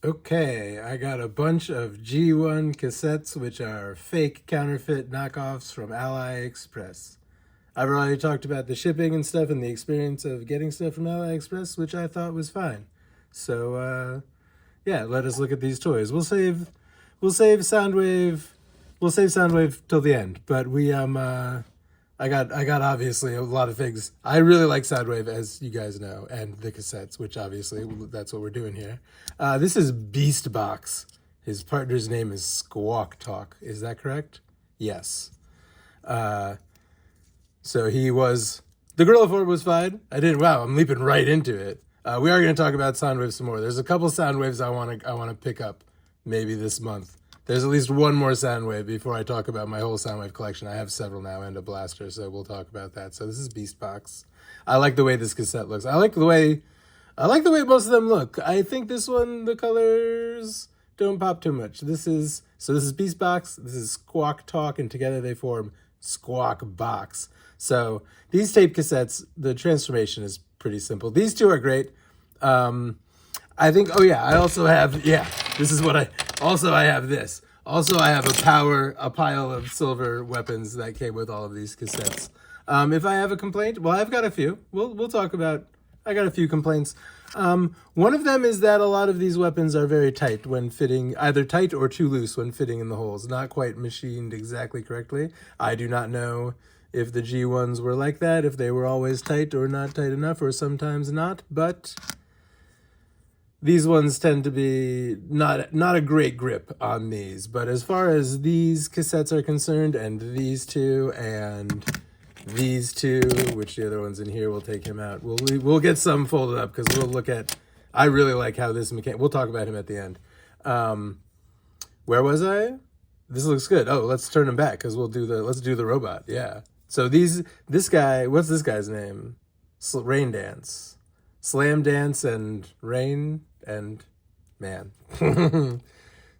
Okay, I got a bunch of G1 cassettes, which are fake counterfeit knockoffs from AliExpress. I've already talked about the shipping and stuff and the experience of getting stuff from AliExpress, which I thought was fine. So, yeah, let us look at these toys. We'll save Soundwave, we'll save Soundwave till the end. But I got obviously a lot of things. I really like Soundwave, as you guys know, and the cassettes, which obviously that's what we're doing here. This is Beast Box. His partner's name is Squawk Talk. Is that correct? Yes. Uh, so he was the Gorilla Form was fine. I didn't. Wow, I'm leaping right into it. We are going to talk about Soundwave some more. There's a couple Soundwaves I want to pick up maybe this month. There's at least one more Soundwave before I talk about my whole Soundwave collection. I have several now and a blaster, so we'll talk about that. So this is Beast Box. I like the way this cassette looks. I like the way most of them look. I think this one, the colors don't pop too much. This is Beast Box, this is Squawk Talk, and together they form Squawk Box. So these tape cassettes, the transformation is pretty simple. These two are great. I think. Oh yeah, I also have. Yeah, this is what I have this. Also, I have a pile of silver weapons that came with all of these cassettes. If I have a complaint, well, I've got a few. We'll talk about. I got a few complaints. One of them is that a lot of these weapons are very tight when fitting, either tight or too loose when fitting in the holes, not quite machined exactly correctly. I do not know if the G1s were like that, if they were always tight or not tight enough, or sometimes not, but these ones tend to be not a great grip on these. But as far as these cassettes are concerned, and these two, which the other one's in here, we'll take him out. We'll get some folded up because we'll look at. I really like how this mechanic. We'll talk about him at the end. Where was I? This looks good. Oh, let's turn him back because let's do the robot. Yeah. So this guy. What's this guy's name? Rain Dance, Slam Dance, and Rain and man.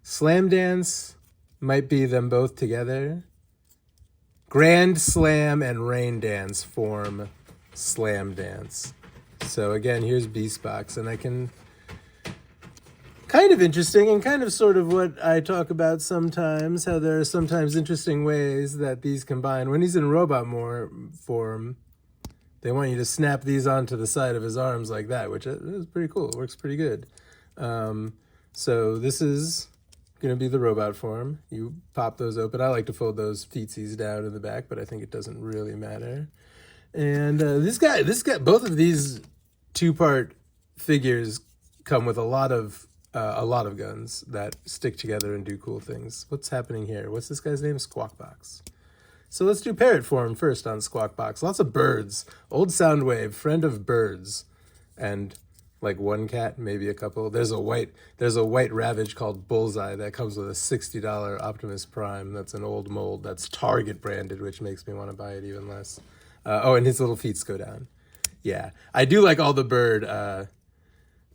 Slam Dance might be them both together. Grand Slam and Rain Dance form Slam Dance. So again, here's Beast Box, and I can kind of interesting and kind of sort of what I talk about sometimes, how there are sometimes interesting ways that these combine. When he's in robot form, they want you to snap these onto the side of his arms like that, which is pretty cool. It works pretty good. So this is going to be the robot form. You pop those open. I like to fold those feetsies down in the back, but I think it doesn't really matter. And this guy, both of these two-part figures come with a lot of guns that stick together and do cool things. What's happening here? What's this guy's name? Squawk Box. So let's do parrot form first on Squawk Box. Lots of birds. Old Soundwave, friend of birds, and like one cat, maybe a couple. There's a white Ravage called Bullseye that comes with a $60 Optimus Prime. That's an old mold. That's Target branded, which makes me want to buy it even less. Oh, and his little feet go down. Yeah, I do like all the bird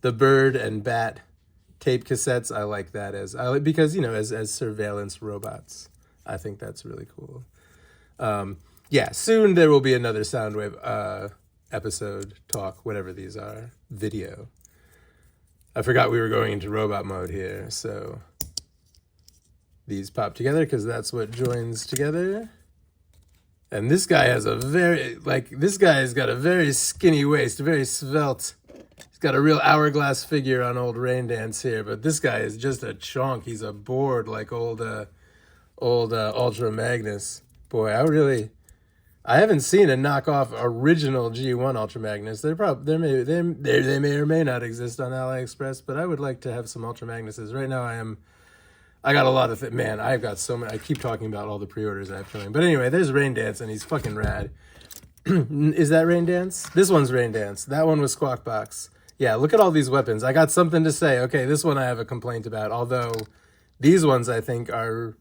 and bat tape cassettes. I like that because as surveillance robots. I think that's really cool. Yeah, soon there will be another Soundwave episode, talk, whatever these are, video. I forgot we were going into robot mode here, so these pop together because that's what joins together. And this guy has this guy's got a very skinny waist, very svelte. He's got a real hourglass figure on old Rain Dance here, but this guy is just a chunk. He's a board like old Ultra Magnus. Boy, I haven't seen a knockoff original G1 Ultra Magnus. They may or may not exist on AliExpress, but I would like to have some Ultra Magnuses. Right now I got a lot of man, I've got so many. I keep talking about all the pre-orders I have coming. But anyway, there's Rain Dance and he's fucking rad. Is that Rain Dance? This one's Rain Dance. That one was Squawk Box. Yeah, look at all these weapons. I got something to say. Okay, this one I have a complaint about, although these ones I think are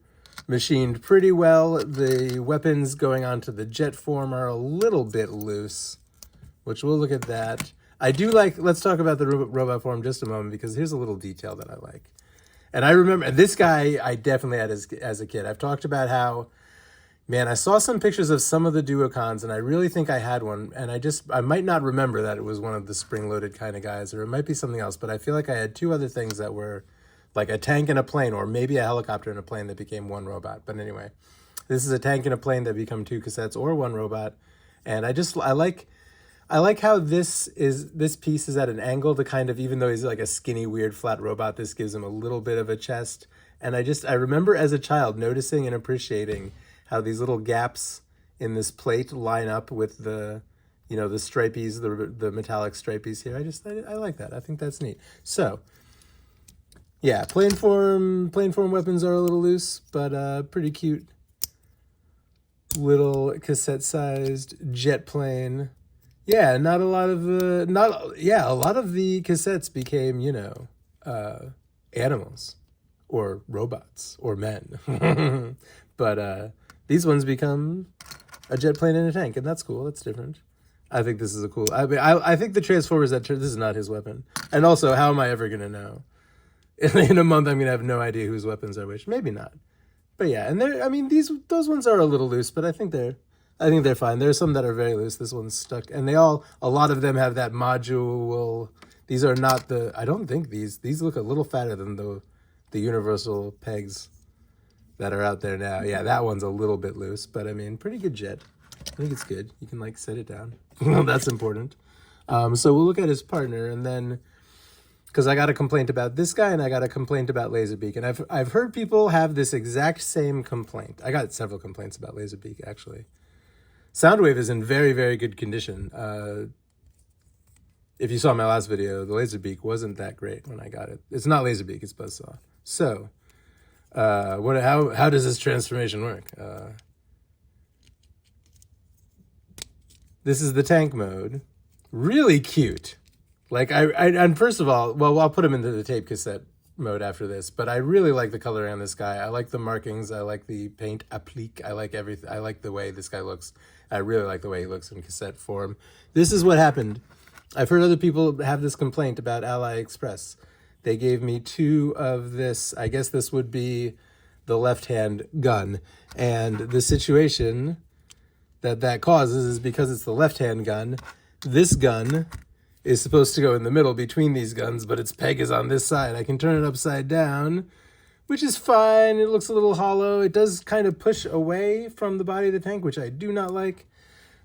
machined pretty well. The weapons going onto the jet form are a little bit loose, which we'll look at that. I do like, let's talk about the robot form just a moment, because here's a little detail that I like. And I remember, this guy I definitely had as a kid. I've talked about how, man, I saw some pictures of some of the Duocons, and I really think I had one, and I might not remember that it was one of the spring-loaded kind of guys, or it might be something else, but I feel like I had two other things that were like a tank and a plane, or maybe a helicopter and a plane that became one robot. But anyway, this is a tank and a plane that become two cassettes or one robot. And I like how this piece is at an angle to kind of, even though he's like a skinny, weird, flat robot, this gives him a little bit of a chest. And I remember as a child noticing and appreciating how these little gaps in this plate line up with the, the stripies, the metallic stripies here. I like that. I think that's neat. So, yeah, plane form weapons are a little loose, but pretty cute. Little cassette-sized jet plane. Yeah, a lot of the cassettes became, animals or robots or men. But these ones become a jet plane and a tank, and that's cool. That's different. I think this is a cool... I think the Transformers, this is not his weapon. And also, how am I ever going to know? In a month, I'm going to have no idea whose weapons are which. Maybe not. But yeah, and those ones are a little loose, but I think they're fine. There's some that are very loose. This one's stuck, and a lot of them have that module. These are not I don't think these look a little fatter than the universal pegs that are out there now. Yeah, that one's a little bit loose, but I mean, pretty good jet. I think it's good. You can set it down. That's important. So we'll look at his partner, and then, because I got a complaint about this guy and I got a complaint about Laserbeak, and I've heard people have this exact same complaint. I got several complaints about Laserbeak, actually. Soundwave is in very, very good condition. If you saw my last video, the Laserbeak wasn't that great when I got it. It's not Laserbeak, it's Buzzsaw. So, how does this transformation work? This is the tank mode. Really cute. And first of all, well, I'll put him into the tape cassette mode after this, but I really like the coloring on this guy. I like the markings. I like the paint applique. I like everything. I like the way this guy looks. I really like the way he looks in cassette form. This is what happened. I've heard other people have this complaint about AliExpress. They gave me 2 of this. I guess this would be the left-hand gun. And the situation that causes is because it's the left-hand gun. This gun is supposed to go in the middle between these guns, but its peg is on this side. I can turn it upside down, which is fine. It looks a little hollow. It does kind of push away from the body of the tank, which I do not like.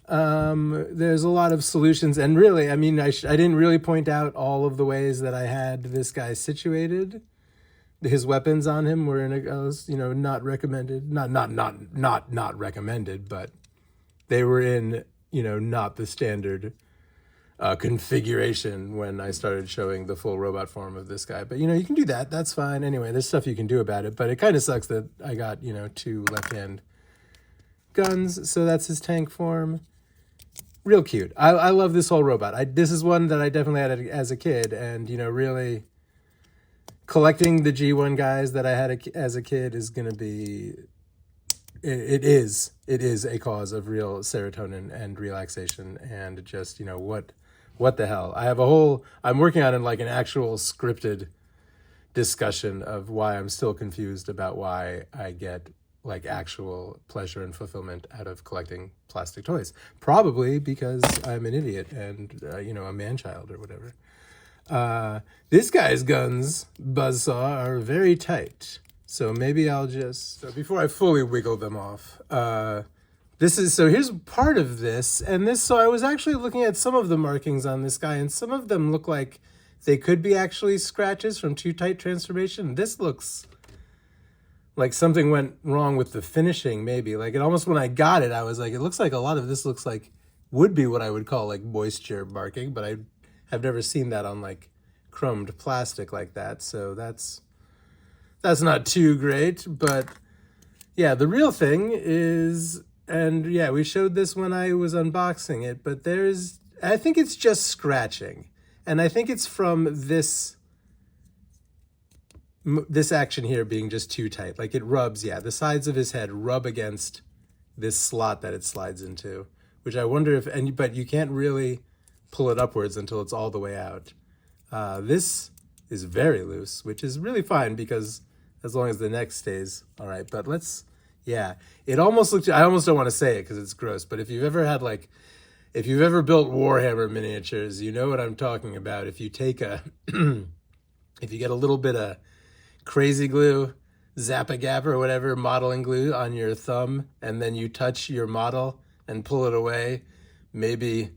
There's a lot of solutions, and really, I mean, I didn't really point out all of the ways that I had this guy situated. His weapons on him were not recommended. Not recommended, but they were in, not the standard configuration when I started showing the full robot form of this guy. But, you can do that. That's fine. Anyway, there's stuff you can do about it. But it kind of sucks that I got, 2 left-hand guns. So that's his tank form. Real cute. I love this whole robot. This is one that I definitely had as a kid. And, really collecting the G1 guys that I had as a kid is going to be... It is a cause of real serotonin and relaxation and just, what the hell? I'm working on an actual scripted discussion of why I'm still confused about why I get actual pleasure and fulfillment out of collecting plastic toys. Probably because I'm an idiot and, a man-child or whatever. This guy's guns, Buzzsaw, are very tight. So maybe I'll so before I fully wiggle them off, here's part of this, so I was actually looking at some of the markings on this guy, and some of them look like they could be actually scratches from too tight transformation. This looks like something went wrong with the finishing, maybe. It almost, when I got it, I was like, it looks like a lot of this looks like, would be what I would call moisture marking, but I have never seen that on chromed plastic like that, so that's not too great. But yeah, the real thing is, and yeah, we showed this when I was unboxing it, but I think it's just scratching. And I think it's from this action here being just too tight. It rubs, the sides of his head rub against this slot that it slides into, which I wonder if, but you can't really pull it upwards until it's all the way out. This is very loose, which is really fine because as long as the neck stays all right. But it almost looks, I almost don't want to say it because it's gross, but if you've ever had if you've ever built Warhammer miniatures, you know what I'm talking about. If you take if you get a little bit of crazy glue, Zap-A-Gap or whatever, modeling glue on your thumb, and then you touch your model and pull it away, maybe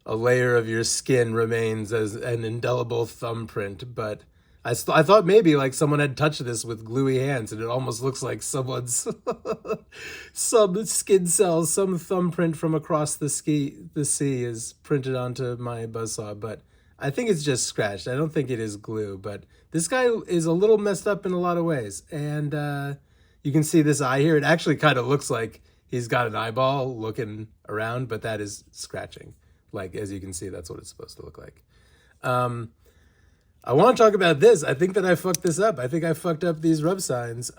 a layer of your skin remains as an indelible thumbprint. But I thought maybe like someone had touched this with gluey hands, and it almost looks like someone's some skin cells, some thumbprint from across the sea is printed onto my buzzsaw. But I think it's just scratched. I don't think it is glue, but this guy is a little messed up in a lot of ways. And you can see this eye here. It actually kind of looks like he's got an eyeball looking around, but that is scratching. Like, as you can see, that's what it's supposed to look like. I want to talk about this. I think that I fucked this up. I think I fucked up these rub signs.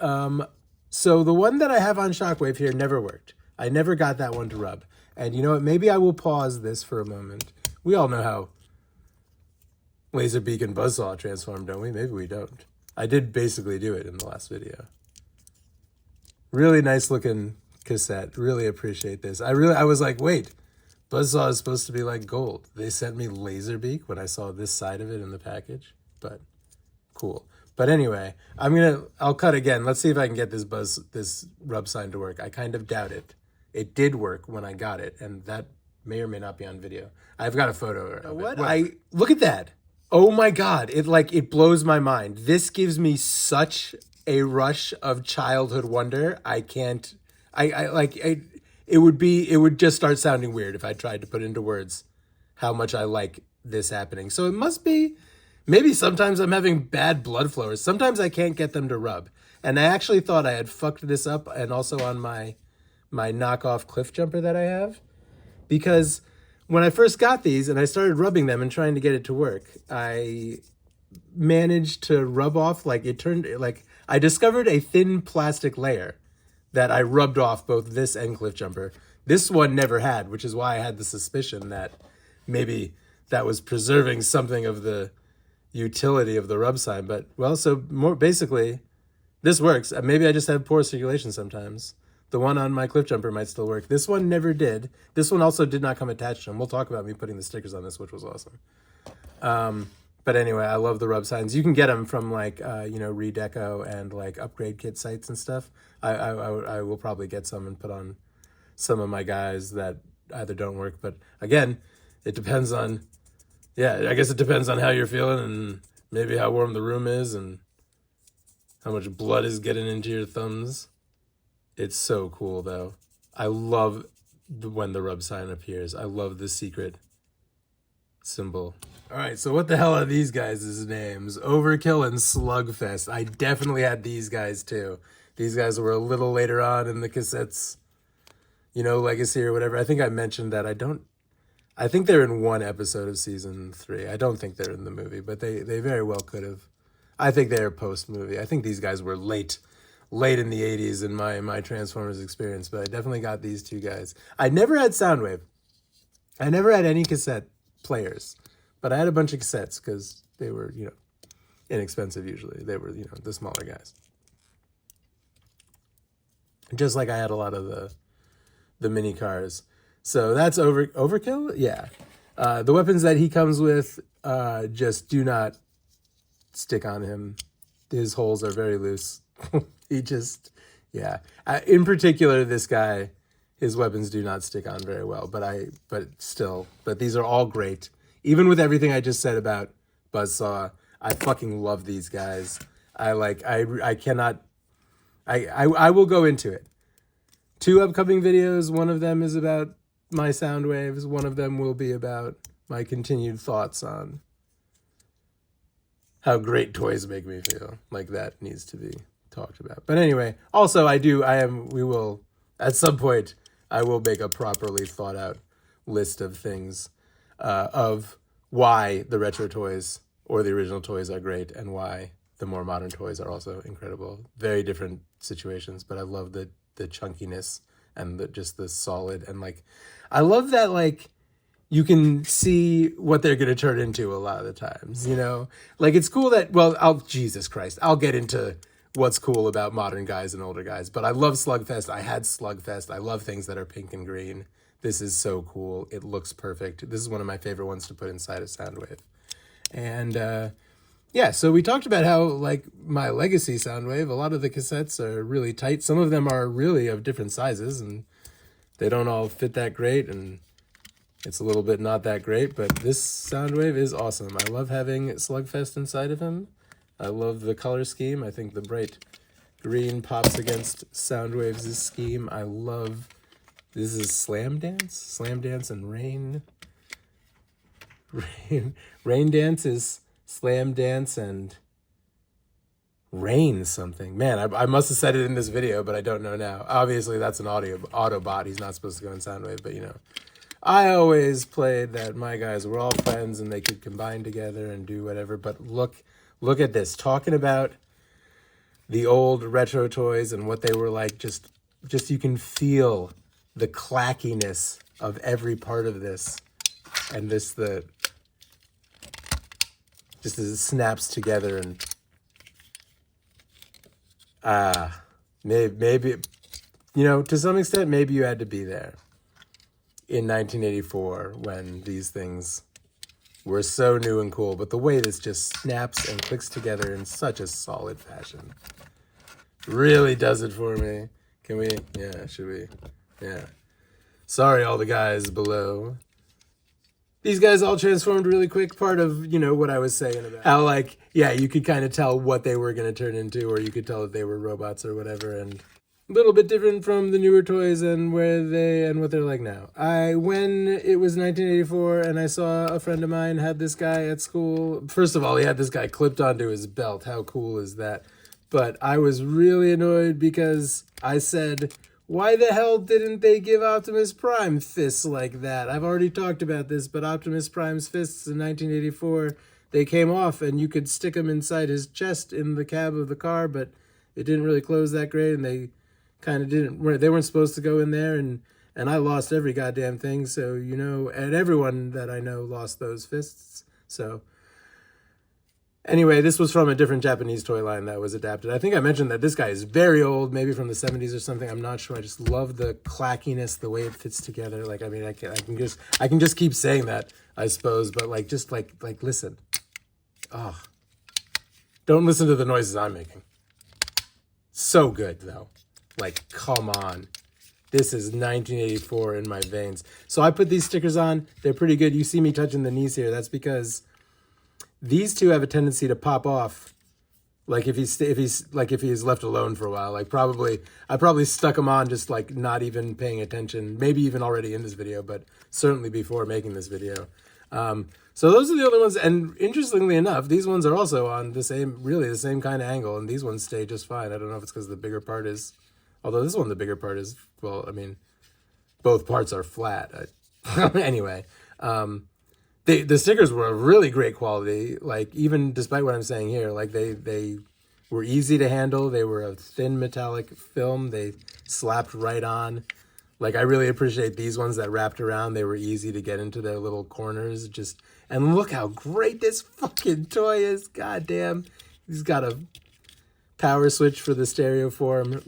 So the one that I have on Shockwave here never worked. I never got that one to rub. And you know what? Maybe I will pause this for a moment. We all know how Laserbeak and Buzzsaw transform, don't we? Maybe we don't. I did basically do it in the last video. Really nice looking cassette. Really appreciate this. I was like, wait, Buzzsaw is supposed to be like gold. They sent me Laserbeak when I saw this side of it in the package, but cool. But anyway, I'll cut again. Let's see if I can get this rub sign to work. I kind of doubt it. It did work when I got it, and that may or may not be on video. I've got a photo of it. Look at that. Oh my God. It blows my mind. This gives me such a rush of childhood wonder. It would just start sounding weird if I tried to put into words how much I like this happening. So it must be, maybe sometimes I'm having bad blood flow, or sometimes I can't get them to rub. And I actually thought I had fucked this up, and also on my knockoff cliff jumper that I have, because when I first got these and I started rubbing them and trying to get it to work, I managed to rub off, I discovered a thin plastic layer that I rubbed off both this and cliff jumper. This one never had, which is why I had the suspicion that maybe that was preserving something of the utility of the rub sign. But well, so more basically, this works. Maybe I just have poor circulation sometimes. The one on my cliff jumper might still work. This one never did. This one also did not come attached to them. We'll talk about me putting the stickers on this, which was awesome. But anyway, I love the rub signs. You can get them from Redeco and like upgrade kit sites and stuff. I will probably get some and put on some of my guys that either don't work. But again, it depends on, I guess it depends on how you're feeling and maybe how warm the room is and how much blood is getting into your thumbs. It's so cool though. I love when the rub sign appears. I love the secret symbol. All right, so what the hell are these guys' names? Overkill and Slugfest. I definitely had these guys too. These guys were a little later on in the cassettes, legacy or whatever. I think I mentioned that. I think they're in one episode of season 3. I don't think they're in the movie, but they very well could have. I think they're post-movie. I think these guys were late in the 80s in my Transformers experience, but I definitely got these two guys. I never had Soundwave. I never had any cassette players, but I had a bunch of cassettes because they were, inexpensive usually. They were, the smaller guys. Just like I had a lot of the mini cars. So that's overkill? Yeah. The weapons that he comes with just do not stick on him. His holes are very loose. In particular, this guy, his weapons do not stick on very well, but these are all great. Even with everything I just said about Buzzsaw, I fucking love these guys. I will go into it. 2 upcoming videos. One of them is about my Soundwaves. One of them will be about my continued thoughts on how great toys make me feel. Like that needs to be talked about. But anyway, also we will, at some point, I will make a properly thought out list of things, of why the retro toys or the original toys are great and why the more modern toys are also incredible. Very different situations, but I love the chunkiness and just the solid, and I love that you can see what they're going to turn into a lot of the times, it's cool that, Jesus Christ, I'll get into what's cool about modern guys and older guys, but I love Slugfest. I had Slugfest. I love things that are pink and green. This is so cool. It looks perfect. This is one of my favorite ones to put inside of Soundwave. And Yeah, so we talked about how, like, my legacy Soundwave, a lot of the cassettes are really tight. Some of them are really of different sizes, and they don't all fit that great, and it's a little bit not that great, but this Soundwave is awesome. I love having Slugfest inside of him. I love the color scheme. I think the bright green pops against Soundwave's scheme. I love... This is Slam Dance and Rain. Rain Dance is Slam Dance and Rain something. Man, I must have said it in this video, but I don't know now. Obviously, that's an Autobot. He's not supposed to go in Soundwave, but you know. I always played that my guys were all friends and they could combine together and do whatever. But look at this. Talking about the old retro toys and what they were like. Just you can feel the clackiness of every part of this, and just as it snaps together, and maybe you know, to some extent, maybe you had to be there in 1984 when these things were so new and cool. But the way this just snaps and clicks together in such a solid fashion really does it for me. Can we? Yeah, should we? Yeah. Sorry, all the guys below. These guys all transformed really quick. Part of, you know, what I was saying about how, like, yeah, you could kind of tell what they were going to turn into, or you could tell that they were robots or whatever, and a little bit different from the newer toys and what they're like now. When it was 1984 and I saw a friend of mine had this guy at school. First of all, he had this guy clipped onto his belt. How cool is that? But I was really annoyed because I said, why the hell didn't they give Optimus Prime fists like that? I've already talked about this, but Optimus Prime's fists in 1984, they came off and you could stick them inside his chest in the cab of the car, but it didn't really close that great, and they kind of they weren't supposed to go in there, and I lost every goddamn thing. So, you know, and everyone that I know lost those fists. So anyway, this was from a different Japanese toy line that was adapted. I think I mentioned that this guy is very old, maybe from the 70s or something. I'm not sure. I just love the clackiness, the way it fits together. Like, I mean, I can just keep saying that, I suppose, but like, just like listen. Oh, don't listen to the noises I'm making. So good though. Like, come on. This is 1984 in my veins. So I put these stickers on. They're pretty good. You see me touching the knees here. That's because these two have a tendency to pop off. Like if he's left alone for a while. Like I probably stuck him on just like not even paying attention. Maybe even already in this video, but certainly before making this video. So those are the other ones. And interestingly enough, these ones are also on the same kind of angle. And these ones stay just fine. I don't know if it's because the bigger part is... Although this one, the bigger part is, well, I mean, both parts are flat. Anyway, the stickers were of really great quality. Like, even despite what I'm saying here, like they were easy to handle. They were a thin metallic film. They slapped right on. Like, I really appreciate these ones that wrapped around. They were easy to get into their little corners. And look how great this fucking toy is. Goddamn. He's got a power switch for the stereo form,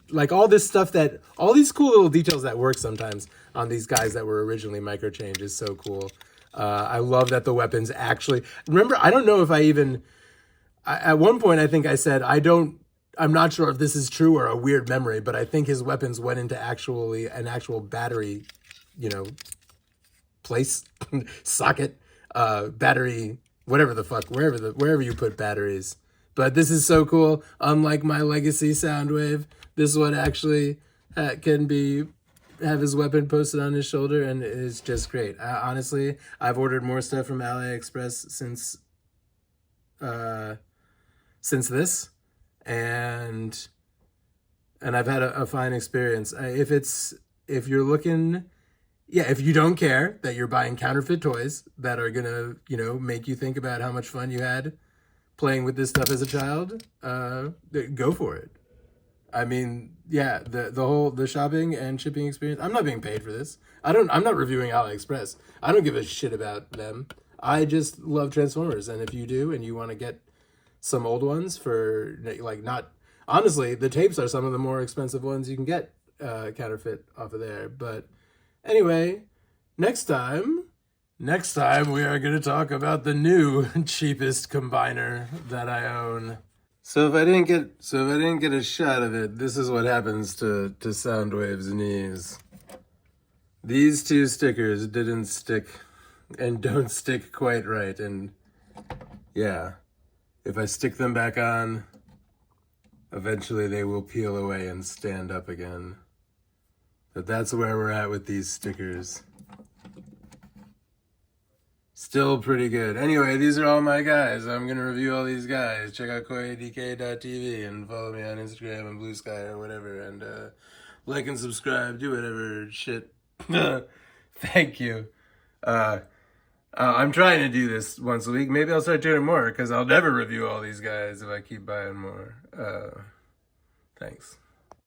like all this stuff all these cool little details that work sometimes on these guys that were originally micro change is so cool. I love that the weapons actually, remember, I don't know if at one point I think I said, I'm not sure if this is true or a weird memory, but I think his weapons went into an actual battery, you know, place, socket, battery, whatever the fuck, wherever you put batteries. But this is so cool. Unlike my legacy Soundwave, this one actually can have his weapon posted on his shoulder, and it is just great. Honestly, I've ordered more stuff from AliExpress since this, and I've had a fine experience. If you're looking, if you don't care that you're buying counterfeit toys that are gonna, you know, make you think about how much fun you had playing with this stuff as a child, go for it. I mean, yeah, the shopping and shipping experience. I'm not being paid for this. I'm not reviewing AliExpress. I don't give a shit about them. I just love Transformers, and if you do and you want to get some old ones for like not honestly, the tapes are some of the more expensive ones you can get counterfeit off of there. But anyway, next time Next time we are going to talk about the new cheapest combiner that I own. So if I didn't get a shot of it, this is what happens to Soundwave's knees. These two stickers didn't stick and don't stick quite right, and yeah, if I stick them back on, eventually they will peel away and stand up again. But that's where we're at with these stickers. Still pretty good. Anyway, these are all my guys. I'm going to review all these guys. Check out koidk.tv and follow me on Instagram and Blue Sky or whatever. And like and subscribe. Do whatever shit. Thank you. I'm trying to do this once a week. Maybe I'll start doing it more because I'll never review all these guys if I keep buying more. Thanks.